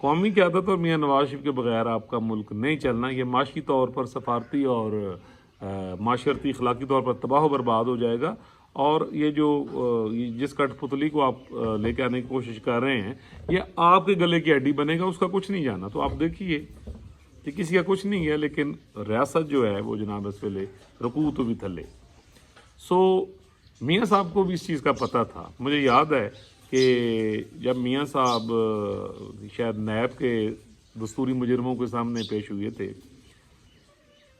قومی قیادت اور میاں نواز شریف کے بغیر آپ کا ملک نہیں چلنا. یہ معاشی طور پر، سفارتی اور معاشرتی اخلاقی طور پر تباہ و برباد ہو جائے گا. اور یہ جو جس کٹ پتلی کو آپ لے کے آنے کی کوشش کر رہے ہیں، یہ آپ کے گلے کی ہڈی بنے گا، اس کا کچھ نہیں جانا. تو آپ دیکھیے کہ کسی کا کچھ نہیں ہے، لیکن ریاست جو ہے وہ جناب اس ویلے رکوع تو بھی تھلے. سو میاں صاحب کو بھی اس چیز کا پتہ تھا. مجھے یاد ہے کہ جب میاں صاحب شاید نیب کے دستوری مجرموں کے سامنے پیش ہوئے تھے،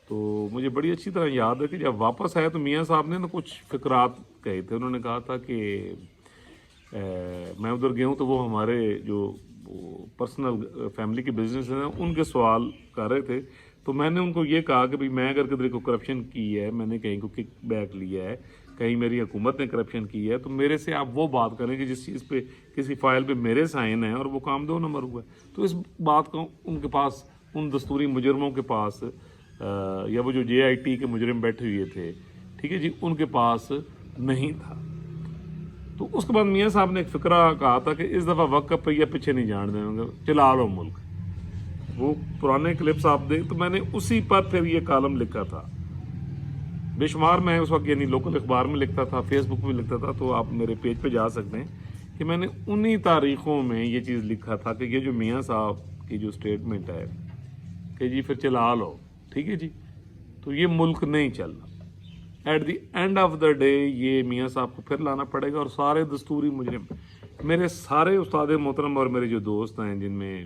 تو مجھے بڑی اچھی طرح یاد ہے کہ جب واپس آئے تو میاں صاحب نے نا کچھ فقرات کہے تھے. انہوں نے کہا تھا کہ میں ادھر گیا ہوں تو وہ ہمارے جو پرسنل فیملی کے بزنس ہیں ان کے سوال کر رہے تھے. تو میں نے ان کو یہ کہا کہ بھئی میں اگر کدھر کو کرپشن کی ہے، میں نے کہیں کو کک بیک لیا ہے، کہیں میری حکومت نے کرپشن کی ہے، تو میرے سے آپ وہ بات کریں کہ جس چیز پہ کسی فائل پہ میرے سائن ہیں اور وہ کام 2 نمبر ہوا ہے. تو اس بات کو ان کے پاس، ان دستوری مجرموں کے پاس، یا وہ جو جے آئی ٹی کے مجرم بیٹھے ہوئے تھے، ٹھیک ہے جی، ان کے پاس نہیں تھا. تو اس کے بعد میاں صاحب نے ایک فقرہ کہا تھا کہ اس دفعہ وقت کا پہیہ پیچھے نہیں جان دیں گے، چلا لو ملک. وہ پرانے کلپس آپ دیکھ، تو میں نے اسی پر پھر یہ کالم لکھا تھا. بے شمار میں اس وقت یعنی لوکل اخبار میں لکھتا تھا، فیس بک میں لکھتا تھا. تو آپ میرے پیج پہ جا سکتے ہیں کہ میں نے انہی تاریخوں میں یہ چیز لکھا تھا کہ یہ جو میاں صاحب کی جو سٹیٹمنٹ ہے کہ جی پھر چلا لو، ٹھیک ہے جی، تو یہ ملک نہیں چلنا. At the end of the day یہ میاں صاحب کو پھر لانا پڑے گا. اور سارے دستوری مجرم، میرے سارے استاد محترم اور میرے جو دوست ہیں، جن میں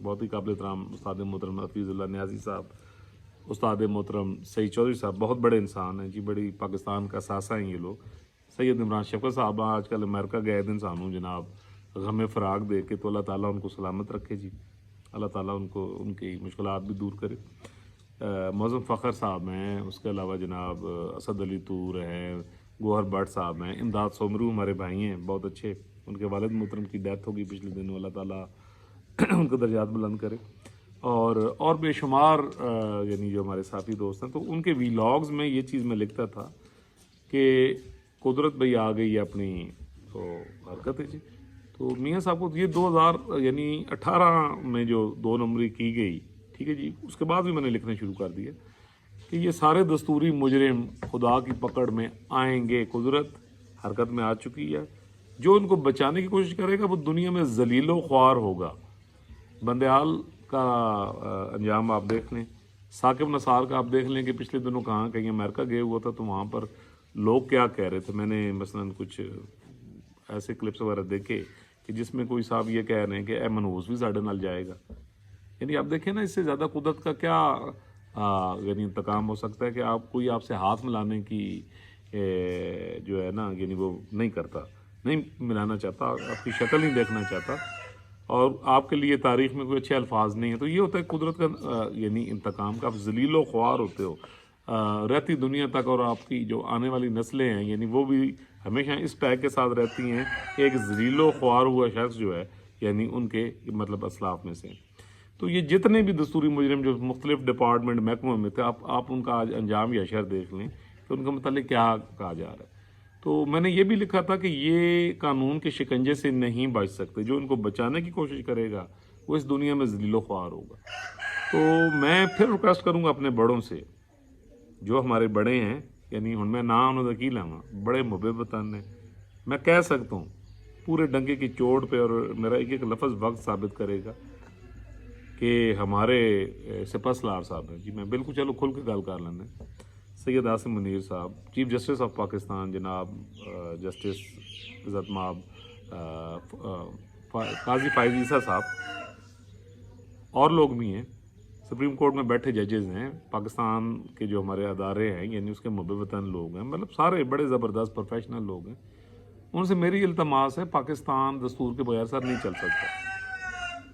بہت ہی قابل احترام استاد محترم حفیظ اللہ نیازی صاحب، استاد محترم سعید چودھری صاحب، بہت بڑے انسان ہیں جی، بڑی پاکستان کا اثاثہ ہیں یہ لوگ. سید عمران شفقت صاحب آج کل امریکہ گئے انسان ہوں جناب، غم فراق دے کے. تو اللہ تعالیٰ ان کو سلامت رکھے جی، اللہ تعالیٰ ان کو ان کی مشکلات بھی دور کرے. معظم فخر صاحب ہیں، اس کے علاوہ جناب اسد علی طور ہیں، گوہر بٹ صاحب ہیں، امداد سومرو ہمارے بھائی ہیں بہت اچھے. ان کے والد محترم کی ڈیتھ ہوگی پچھلے دنوں، اللہ تعالیٰ ان کو درجات بلند کرے. اور بے شمار یعنی جو ہمارے ساتھی دوست ہیں، تو ان کے ویلاگز میں یہ چیز میں لکھتا تھا کہ قدرت بھئی آ گئی ہے اپنی تو حرکت ہے جی. تو میاں صاحب کو یہ 2018 میں جو 2 نمبری کی گئی، ٹھیک ہے جی، اس کے بعد بھی میں نے لکھنا شروع کر دیا کہ یہ سارے دستوری مجرم خدا کی پکڑ میں آئیں گے. قدرت حرکت میں آ چکی ہے. جو ان کو بچانے کی کوشش کرے گا وہ دنیا میں ذلیل و خوار ہوگا. بندیال کا انجام آپ دیکھ لیں، ثاقب نثار کا آپ دیکھ لیں کہ پچھلے دنوں کہیں امریکہ گئے ہوا تھا، تو وہاں پر لوگ کیا کہہ رہے تھے. میں نے مثلاً کچھ ایسے کلپس وغیرہ دیکھے کہ جس میں کوئی صاحب یہ کہہ رہے ہیں کہ اے منحوس بھی ساڑھے نال جائے گا. یعنی آپ دیکھیں نا، اس سے زیادہ قدرت کا کیا یعنی انتقام ہو سکتا ہے کہ کوئی آپ سے ہاتھ ملانے کی جو ہے نا، یعنی وہ نہیں کرتا، نہیں ملانا چاہتا، آپ کی شکل نہیں دیکھنا چاہتا، اور آپ کے لیے تاریخ میں کوئی اچھے الفاظ نہیں ہیں. تو یہ ہوتا ہے قدرت کا یعنی انتقام کا. آپ ذلیل و خوار ہوتے ہو رہتی دنیا تک، اور آپ کی جو آنے والی نسلیں ہیں یعنی وہ بھی ہمیشہ اس ٹیگ کے ساتھ رہتی ہیں کہ ایک ذلیل و خوار ہوا شخص جو ہے یعنی ان کے مطلب اسلاف میں سے. تو یہ جتنے بھی دستوری مجرم جو مختلف ڈپارٹمنٹ محکموں میں تھے، آپ ان کا آج انجام یا اشر دیکھ لیں کہ ان کا متعلق کیا کہا جا رہا ہے. تو میں نے یہ بھی لکھا تھا کہ یہ قانون کے شکنجے سے نہیں بچ سکتے. جو ان کو بچانے کی کوشش کرے گا وہ اس دنیا میں ذلیل و خوار ہوگا. تو میں پھر ریکویسٹ کروں گا اپنے بڑوں سے، جو ہمارے بڑے ہیں، یعنی ہن میں نہ انہوں کی لاواں، بڑے محبتاً نے میں کہہ سکتا ہوں پورے ڈنگے کی چوٹ پہ، اور میرا ایک لفظ وقت ثابت کرے گا کہ ہمارے سپہ سالار صاحب ہیں جی، میں بالکل چلو کھل کے گل کر لینا، سید عاصم منیر صاحب، چیف جسٹس آف پاکستان جناب جسٹس عزت مآب قاضی فائز عیسیٰ صاحب، اور لوگ بھی ہیں، سپریم کورٹ میں بیٹھے ججز ہیں، پاکستان کے جو ہمارے ادارے ہیں یعنی اس کے محب وطن لوگ ہیں، مطلب سارے بڑے زبردست پروفیشنل لوگ ہیں. ان سے میری التماس ہے، پاکستان دستور کے بغیر سر نہیں چل سکتا.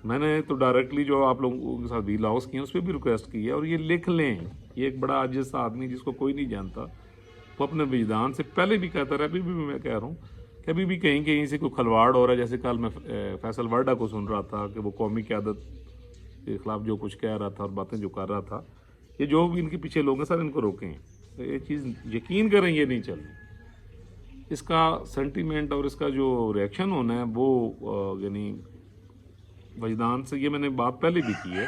میں نے تو ڈائریکٹلی جو آپ لوگوں کے ساتھ ویلاگس کیے ہیں اس پہ بھی ریکویسٹ کی ہے، اور یہ لکھ لیں. یہ ایک بڑا عاجز سا آدمی جس کو کوئی نہیں جانتا، وہ اپنے وجدان سے پہلے بھی کہتا رہا، ابھی بھی میں کہہ رہا ہوں کہ ابھی بھی کہیں سے کوئی کھلواڑ ہو رہا ہے. جیسے کل میں فیصل ورڈا کو سن رہا تھا کہ وہ قومی قیادت کے خلاف جو کچھ کہہ رہا تھا اور باتیں جو کر رہا تھا. یہ جو بھی ان کے پیچھے لوگ ہیں سر، ان کو روکیں. یہ چیز یقین کریں یہ نہیں چل رہی. اس کا سینٹیمنٹ اور اس کا جو ریئیکشن ہونا ہے وہ یعنی وجدان سے، یہ میں نے بات پہلے بھی کی ہے،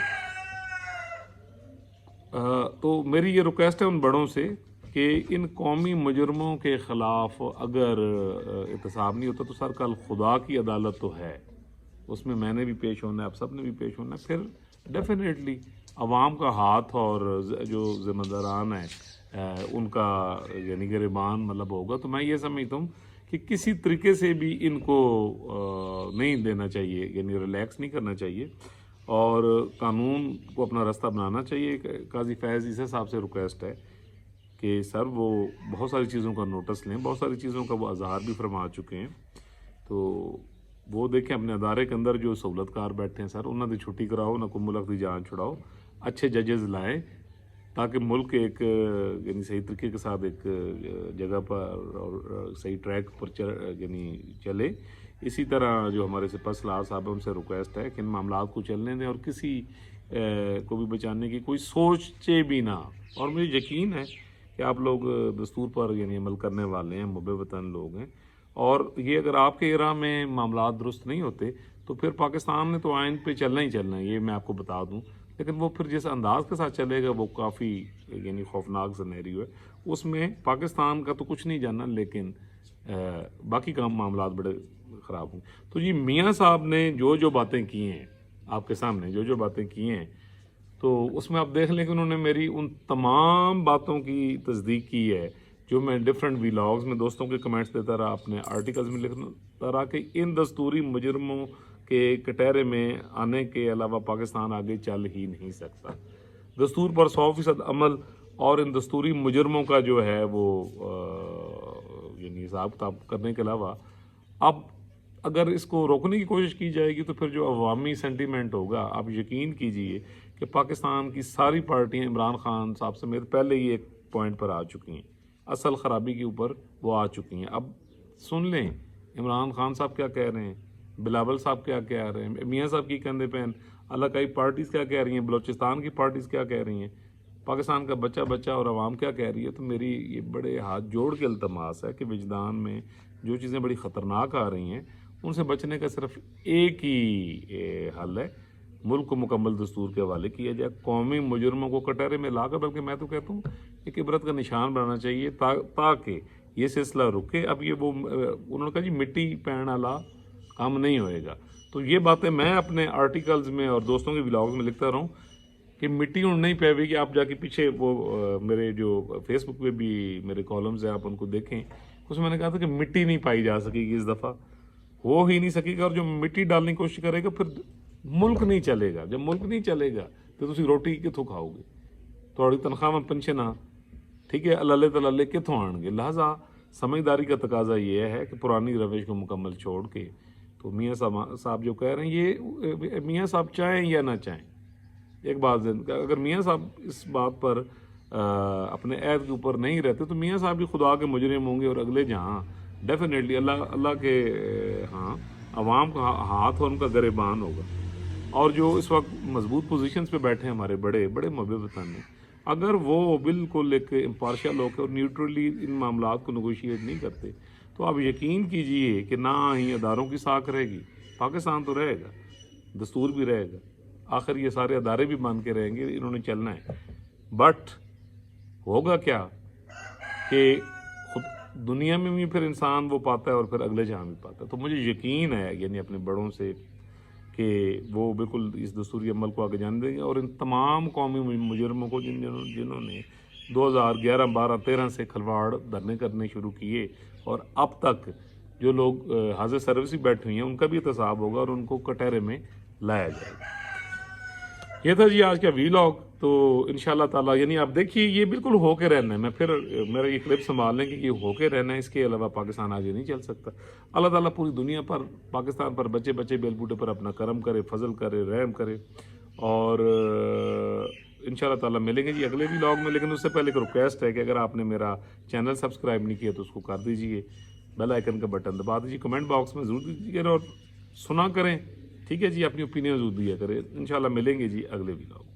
تو میری یہ ریکویسٹ ہے ان بڑوں سے کہ ان قومی مجرموں کے خلاف اگر احتساب نہیں ہوتا تو سر کل خدا کی عدالت تو ہے، اس میں نے بھی پیش ہونا ہے، آپ سب نے بھی پیش ہونا ہے، پھر ڈیفینیٹلی عوام کا ہاتھ اور جو ذمہ داران ہیں ان کا یعنی گریبان مطلب ہوگا. تو میں یہ سمجھتا ہوں کہ کسی طریقے سے بھی ان کو نہیں دینا چاہیے، یعنی ریلیکس نہیں کرنا چاہیے اور قانون کو اپنا راستہ بنانا چاہیے. قاضی فیض عیسی صاحب سے ریکویسٹ ہے کہ سر وہ بہت ساری چیزوں کا نوٹس لیں، بہت ساری چیزوں کا وہ اظہار بھی فرما چکے ہیں، تو وہ دیکھیں اپنے ادارے کے اندر جو سہولت کار بیٹھے ہیں سر انہوں نے چھٹی کراؤ، نہ کوئی ملک کی جان چھڑاؤ، اچھے ججز لائیں تاکہ ملک ایک یعنی صحیح طریقے کے ساتھ ایک جگہ پر اور صحیح ٹریک پر یعنی چلے. اسی طرح جو ہمارے سپہ سالار صاحب ہیں ان سے ریکویسٹ ہے کہ ان معاملات کو چلنے دیں اور کسی کو بھی بچانے کی کوئی سوچے بھی نہ. اور مجھے یقین ہے کہ آپ لوگ دستور پر یعنی عمل کرنے والے ہیں، محب وطن لوگ ہیں، اور یہ اگر آپ کے ایرا میں معاملات درست نہیں ہوتے تو پھر پاکستان نے تو آئین پہ چلنا ہی چلنا ہے، یہ میں آپ کو بتا دوں. لیکن وہ پھر جس انداز کے ساتھ چلے گا وہ کافی یعنی خوفناک سینیریو ہے. اس میں پاکستان کا تو کچھ نہیں جانا لیکن باقی کا معاملات بڑے خراب ہوں. تو جی میاں صاحب نے جو باتیں کی ہیں آپ کے سامنے، جو باتیں کی ہیں، تو اس میں آپ دیکھ لیں کہ انہوں نے میری ان تمام باتوں کی تصدیق کی ہے جو میں ڈفرینٹ ویلاگز میں دوستوں کے کمنٹس دیتا رہا، اپنے آرٹیکلز میں لکھتا رہا کہ ان دستوری مجرموں کے کٹہرے میں آنے کے علاوہ پاکستان آگے چل ہی نہیں سکتا. دستور پر 100% عمل اور ان دستوری مجرموں کا جو ہے وہ یعنی حساب کتاب کرنے کے علاوہ اب اگر اس کو روکنے کی کوشش کی جائے گی تو پھر جو عوامی سینٹیمنٹ ہوگا، آپ یقین کیجئے کہ پاکستان کی ساری پارٹیاں عمران خان صاحب سمیت پہلے ہی ایک پوائنٹ پر آ چکی ہیں، اصل خرابی کے اوپر وہ آ چکی ہیں. اب سن لیں عمران خان صاحب کیا کہہ رہے ہیں، بلاول صاحب کیا کہہ رہے ہیں، میاں صاحب کی کندھے پہ علاقائی پارٹیز کیا کہہ رہی ہیں، بلوچستان کی پارٹیز کیا کہہ رہی ہیں، پاکستان کا بچہ اور عوام کیا کہہ رہی ہے. تو میری یہ بڑے ہاتھ جوڑ کے التماس ہے کہ وجدان میں جو چیزیں بڑی خطرناک آ رہی ہیں ان سے بچنے کا صرف ایک ہی حل ہے، ملک کو مکمل دستور کے حوالے کیا جائے، قومی مجرموں کو کٹہرے میں لا کر، بلکہ میں تو کہتا ہوں ایک عبرت کا نشان بنانا چاہیے تاکہ یہ سلسلہ رکے. اب یہ وہ انہوں نے کہا جی مٹی پہن والا کام نہیں ہوئے گا، تو یہ باتیں میں اپنے آرٹیکلز میں اور دوستوں کے ولاگز میں لکھتا رہا ہوں کہ مٹی ان نہیں پہوے گی. آپ جا کے پیچھے وہ میرے جو فیس بک پہ بھی میرے کالمز ہیں آپ ان کو دیکھیں، اس میں نے کہا تھا کہ مٹی نہیں پائی جا سکے گی، اس دفعہ ہو ہی نہیں سکے گا، اور جو مٹی ڈالنے کی کوشش کرے گا پھر ملک نہیں چلے گا. جب ملک نہیں چلے گا تو تسی روٹی کتوں کھاؤ گے، تھوڑی تنخواہ میں پنشن ٹھیک ہے اللہ تلالے کتوں آن گے. لہٰذا سمجھداری کا تقاضا یہ ہے کہ پرانی روش کو مکمل چھوڑ کے تو میاں صاحب جو کہہ رہے ہیں، یہ میاں صاحب چاہیں یا نہ چاہیں، ایک بات اگر میاں صاحب اس بات پر اپنے عہد کے اوپر نہیں رہتے تو میاں صاحب بھی خدا کے مجرم ہوں گے، اور اگلے جہاں ڈیفینیٹلی اللہ کے ہاں عوام کا ہاتھ اور ان کا گریبان ہوگا. اور جو اس وقت مضبوط پوزیشنز پہ بیٹھے ہیں ہمارے بڑے محب وطن ہیں، اگر وہ بالکل ایک امپارشل ہو کے اور نیوٹرلی ان معاملات کو نیگوشیٹ نہیں کرتے تو آپ یقین کیجئے کہ نہ ہی اداروں کی ساکھ رہے گی، پاکستان تو رہے گا، دستور بھی رہے گا، آخر یہ سارے ادارے بھی مان کے رہیں گے، انہوں نے چلنا ہے. بٹ ہوگا کیا کہ خود دنیا میں بھی پھر انسان وہ پاتا ہے اور پھر اگلے جہاں بھی پاتا ہے. تو مجھے یقین ہے یعنی اپنے بڑوں سے کہ وہ بالکل اس دستوری عمل کو آگے جانے دیں گے، اور ان تمام قومی مجرموں کو جنہوں نے 2011 12 13 سے کھلواڑ دھرنے کرنے شروع کیے اور اب تک جو لوگ حاضر سروسی بیٹھے ہوئے ہیں ان کا بھی احتساب ہوگا اور ان کو کٹہرے میں لایا جائے گا. یہ تھا جی آج کا ویلاگ. تو انشاءاللہ تعالیٰ یعنی آپ دیکھیے یہ بالکل ہو کے رہنا ہے، میں پھر میرا یہ کلپ سنبھال لیں کہ یہ ہو کے رہنا ہے، اس کے علاوہ پاکستان آگے نہیں چل سکتا. اللہ تعالیٰ پوری دنیا پر پاکستان پر بچے بیل بوٹے پر اپنا کرم کرے، فضل کرے، رحم کرے. اور انشاءاللہ تعالیٰ ملیں گے جی اگلے ویلاگ میں. لیکن اس سے پہلے ایک ریکویسٹ ہے کہ اگر آپ نے میرا چینل سبسکرائب نہیں کیا تو اس کو کر دیجئے، بیل آئیکن کا بٹن دبا دیجئے، کمنٹ باکس میں ضرور دیجیے اور سنا کریں، ٹھیک ہے جی، اپنی اوپینین ضرور دیا کریں. انشاءاللہ ملیں گے جی اگلے ویلاگ.